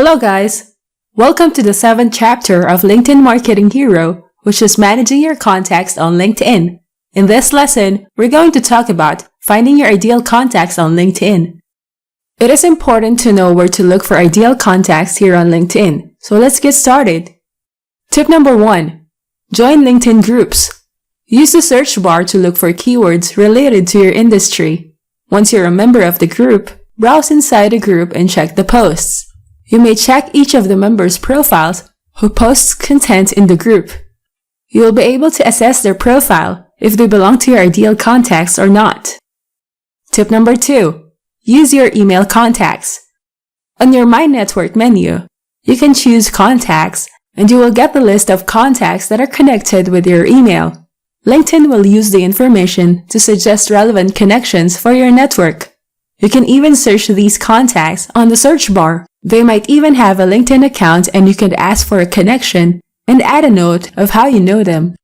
Hello guys! Welcome to the 7th chapter of LinkedIn Marketing Hero, which is managing your contacts on LinkedIn. In this lesson, we're going to talk about finding your ideal contacts on LinkedIn. It is important to know where to look for ideal contacts here on LinkedIn, so let's get started. Tip number 1. Join LinkedIn groups. Use the search bar to look for keywords related to your industry. Once you're a member of the group, browse inside the group and check the posts. You may check each of the members' profiles who posts content in the group. You will be able to assess their profile if they belong to your ideal contacts or not. Tip number 2. Use your email contacts. On your My Network menu, you can choose Contacts and you will get the list of contacts that are connected with your email. LinkedIn will use the information to suggest relevant connections for your network. You can even search these contacts on the search bar. They might even have a LinkedIn account and you can ask for a connection and add a note of how you know them.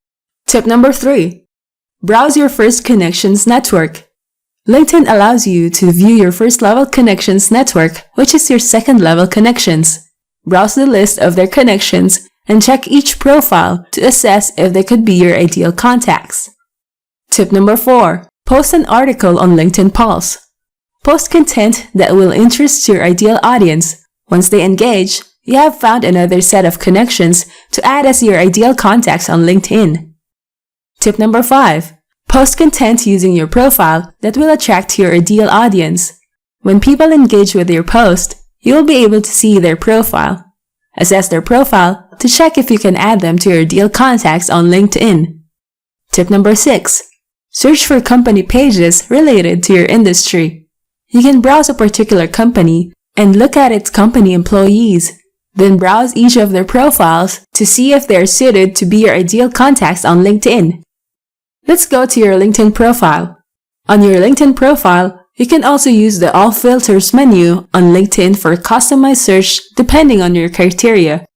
Tip number 3. Browse your first connections network. LinkedIn allows you to view your first level connections network, which is your second level connections. Browse the list of their connections and check each profile to assess if they could be your ideal contacts. Tip number 4. Post an article on LinkedIn Pulse. Post content that will interest your ideal audience. Once they engage, you have found another set of connections to add as your ideal contacts on LinkedIn. Tip number 5. Post content using your profile that will attract your ideal audience. When people engage with your post, you will be able to see their profile. Assess their profile to check if you can add them to your ideal contacts on LinkedIn. Tip number 6. Search for company pages related to your industry. You can browse a particular company and look at its company employees. Then browse each of their profiles to see if they are suited to be your ideal contacts on LinkedIn. Let's go to your LinkedIn profile. On your LinkedIn profile, you can also use the All Filters menu on LinkedIn for a customized search depending on your criteria.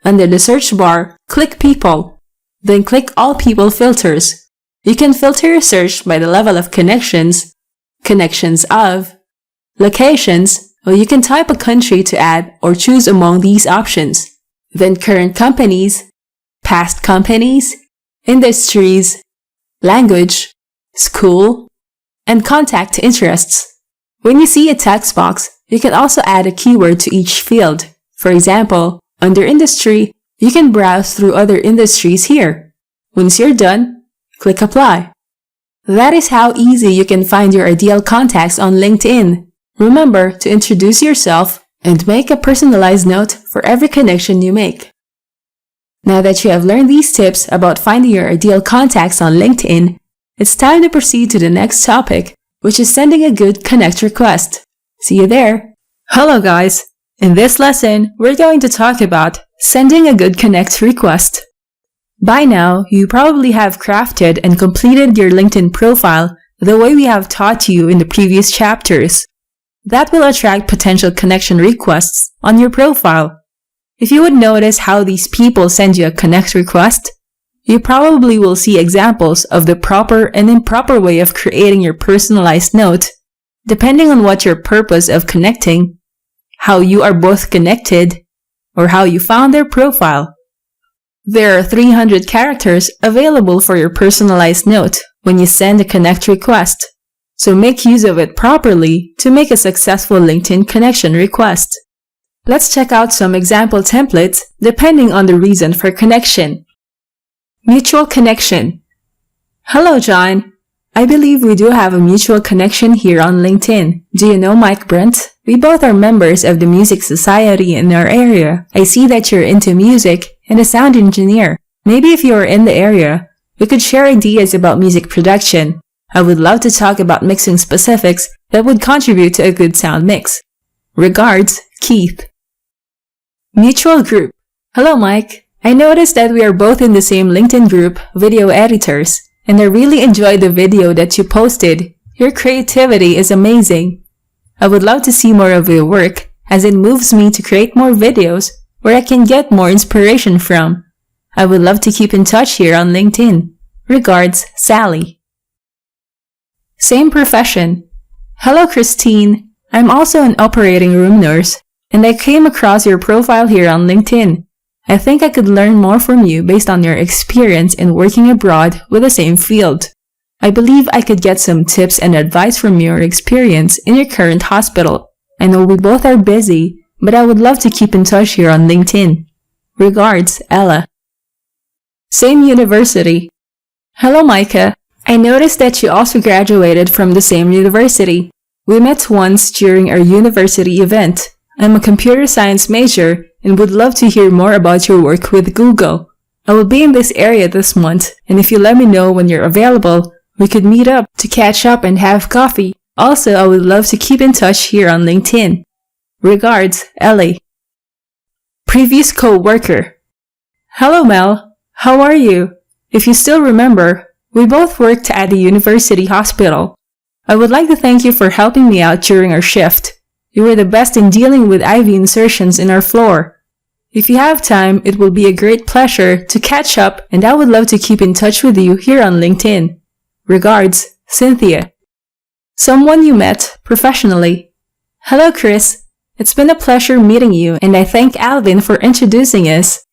Under the search bar, click People. Then click All People Filters. You can filter your search by the level of connections, connections of, locations, or you can type a country to add or choose among these options. Then current companies, past companies, industries, language, school, and contact interests. When you see a text box, you can also add a keyword to each field. For example, under industry, you can browse through other industries here. Once you're done, click Apply. That is how easy you can find your ideal contacts on LinkedIn. Remember to introduce yourself and make a personalized note for every connection you make. Now that you have learned these tips about finding your ideal contacts on LinkedIn, it's time to proceed to the next topic, which is sending a good connect request. See you there! Hello guys! In this lesson, we're going to talk about sending a good connect request. By now, you probably have crafted and completed your LinkedIn profile the way we have taught you in the previous chapters. That will attract potential connection requests on your profile. If you would notice how these people send you a connect request, you probably will see examples of the proper and improper way of creating your personalized note, depending on what your purpose of connecting, how you are both connected, or how you found their profile. There are 300 characters available for your personalized note when you send a connect request. So make use of it properly to make a successful LinkedIn connection request. Let's check out some example templates depending on the reason for connection. Mutual connection. Hello John. I believe we do have a mutual connection here on LinkedIn. Do you know Mike Brent? We both are members of the music society in our area. I see that you're into music and a sound engineer. Maybe if you are in the area, we could share ideas about music production. I would love to talk about mixing specifics that would contribute to a good sound mix. Regards, Keith. Mutual group. Hello Mike. I noticed that we are both in the same LinkedIn group, Video Editors, and I really enjoyed the video that you posted. Your creativity is amazing. I would love to see more of your work as it moves me to create more videos where I can get more inspiration from. I would love to keep in touch here on LinkedIn. Regards, Sally. Same profession. Hello Christine. I'm also an operating room nurse and I came across your profile here on LinkedIn. I think I could learn more from you based on your experience in working abroad with the same field. I believe I could get some tips and advice from your experience in your current hospital. I know we both are busy, but I would love to keep in touch here on LinkedIn. Regards, Ella. Same university. Hello, Micah. I noticed that you also graduated from the same university. We met once during our university event. I'm a computer science major and would love to hear more about your work with Google. I will be in this area this month, and if you let me know when you're available, we could meet up to catch up and have coffee. Also, I would love to keep in touch here on LinkedIn. Regards, Ellie. Previous co-worker. Hello, Mel. How are you? If you still remember, we both worked at the university hospital. I would like to thank you for helping me out during our shift. You were the best in dealing with IV insertions in our floor. If you have time, it will be a great pleasure to catch up, and I would love to keep in touch with you here on LinkedIn. Regards, Cynthia. Someone you met professionally. Hello, Chris. It's been a pleasure meeting you, and I thank Alvin for introducing us.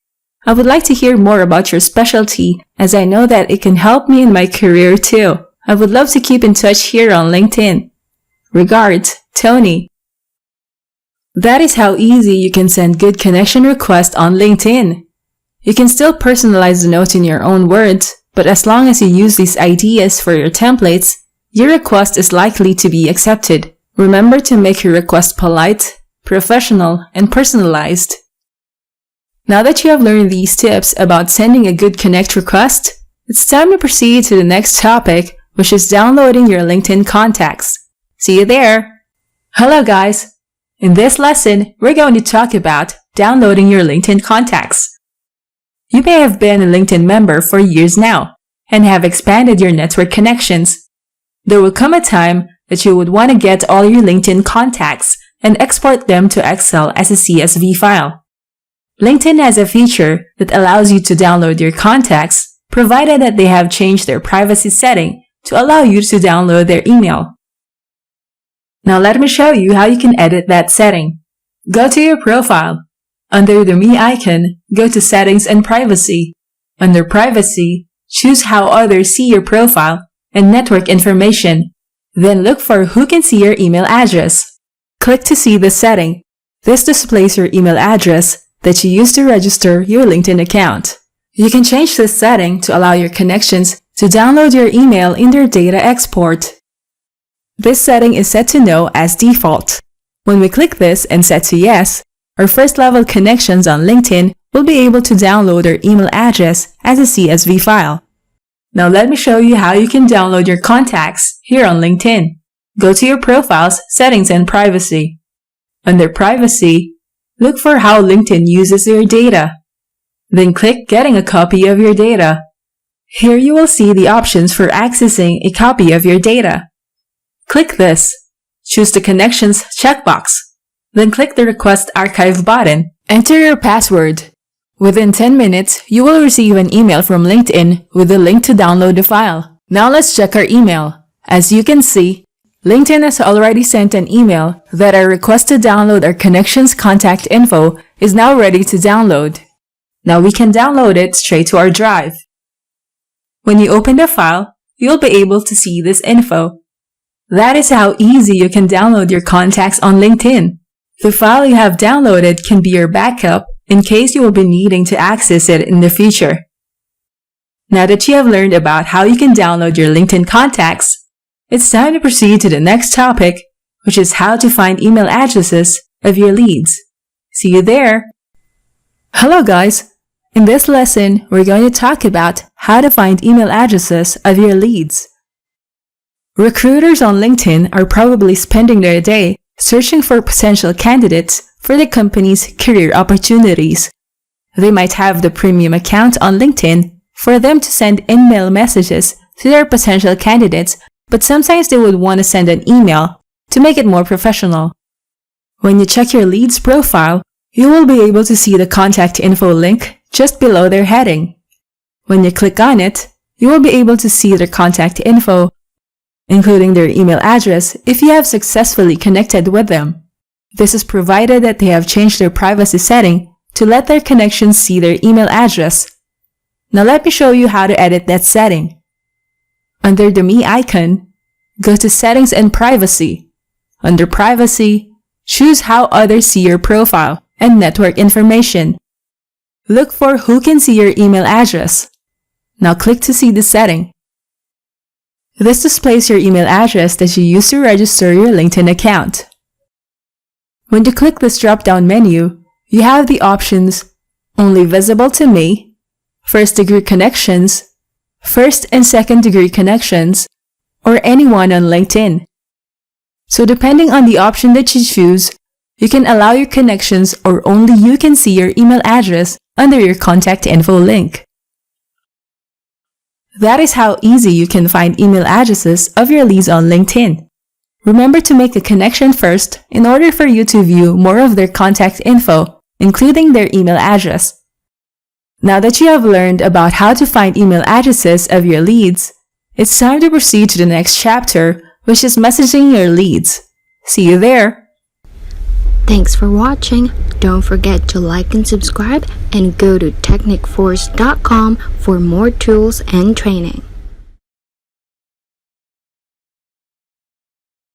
I would like to hear more about your specialty, as I know that it can help me in my career too. I would love to keep in touch here on LinkedIn. Regards, Tony. That is how easy you can send good connection requests on LinkedIn. You can still personalize the note in your own words, but as long as you use these ideas for your templates, your request is likely to be accepted. Remember to make your request polite, professional, and personalized. Now that you have learned these tips about sending a good connect request, it's time to proceed to the next topic, which is downloading your LinkedIn contacts. See you there! Hello guys! In this lesson, we're going to talk about downloading your LinkedIn contacts. You may have been a LinkedIn member for years now and have expanded your network connections. There will come a time that you would want to get all your LinkedIn contacts and export them to Excel as a CSV file. LinkedIn has a feature that allows you to download your contacts, provided that they have changed their privacy setting to allow you to download their email. Now let me show you how you can edit that setting. Go to your profile. Under the Me icon, go to Settings and Privacy. Under Privacy, choose How Others See Your Profile and Network Information. Then look for Who Can See Your Email Address. Click to see this setting. This displays your email address that you use to register your LinkedIn account. You can change this setting to allow your connections to download your email in their data export. This setting is set to No as default. When we click this and set to Yes, our first-level connections on LinkedIn will be able to download their email address as a CSV file. Now let me show you how you can download your contacts here on LinkedIn. Go to your profile's Settings and Privacy. Under Privacy, look for how LinkedIn uses your data. Then click Getting a copy of your data. Here you will see the options for accessing a copy of your data. Click this. Choose the Connections checkbox. Then click the Request Archive button. Enter your password. Within 10 minutes, you will receive an email from LinkedIn with the link to download the file. Now let's check our email. As you can see, LinkedIn has already sent an email that our request to download our connections contact info is now ready to download. Now we can download it straight to our drive. When you open the file, you'll be able to see this info. That is how easy you can download your contacts on LinkedIn. The file you have downloaded can be your backup in case you will be needing to access it in the future. Now that you have learned about how you can download your LinkedIn contacts, it's time to proceed to the next topic, which is how to find email addresses of your leads. See you there! Hello guys! In this lesson, we're going to talk about how to find email addresses of your leads. Recruiters on LinkedIn are probably spending their day searching for potential candidates for the company's career opportunities. They might have the premium account on LinkedIn for them to send in-mail messages to their potential candidates, but sometimes they would want to send an email to make it more professional. When you check your leads profile, you will be able to see the contact info link just below their heading. When you click on it, you will be able to see their contact info, including their email address if you have successfully connected with them. This is provided that they have changed their privacy setting to let their connections see their email address. Now let me show you how to edit that setting. Under the Me icon, go to Settings and Privacy. Under Privacy, choose How Others See Your Profile and Network Information. Look for Who Can See Your Email Address. Now click to see the setting. This displays your email address that you used to register your LinkedIn account. When you click this drop-down menu, you have the options Only Visible to Me, First Degree Connections, First and Second Degree Connections, or anyone on LinkedIn. So depending on the option that you choose, you can allow your connections or only you can see your email address under your contact info link. That is how easy you can find email addresses of your leads on LinkedIn. Remember to make a connection first in order for you to view more of their contact info, including their email address. Now that you have learned about how to find email addresses of your leads, it's time to proceed to the next chapter, which is messaging your leads. See you there! Thanks for watching. Don't forget to like and subscribe and go to technicforce.com for more tools and training.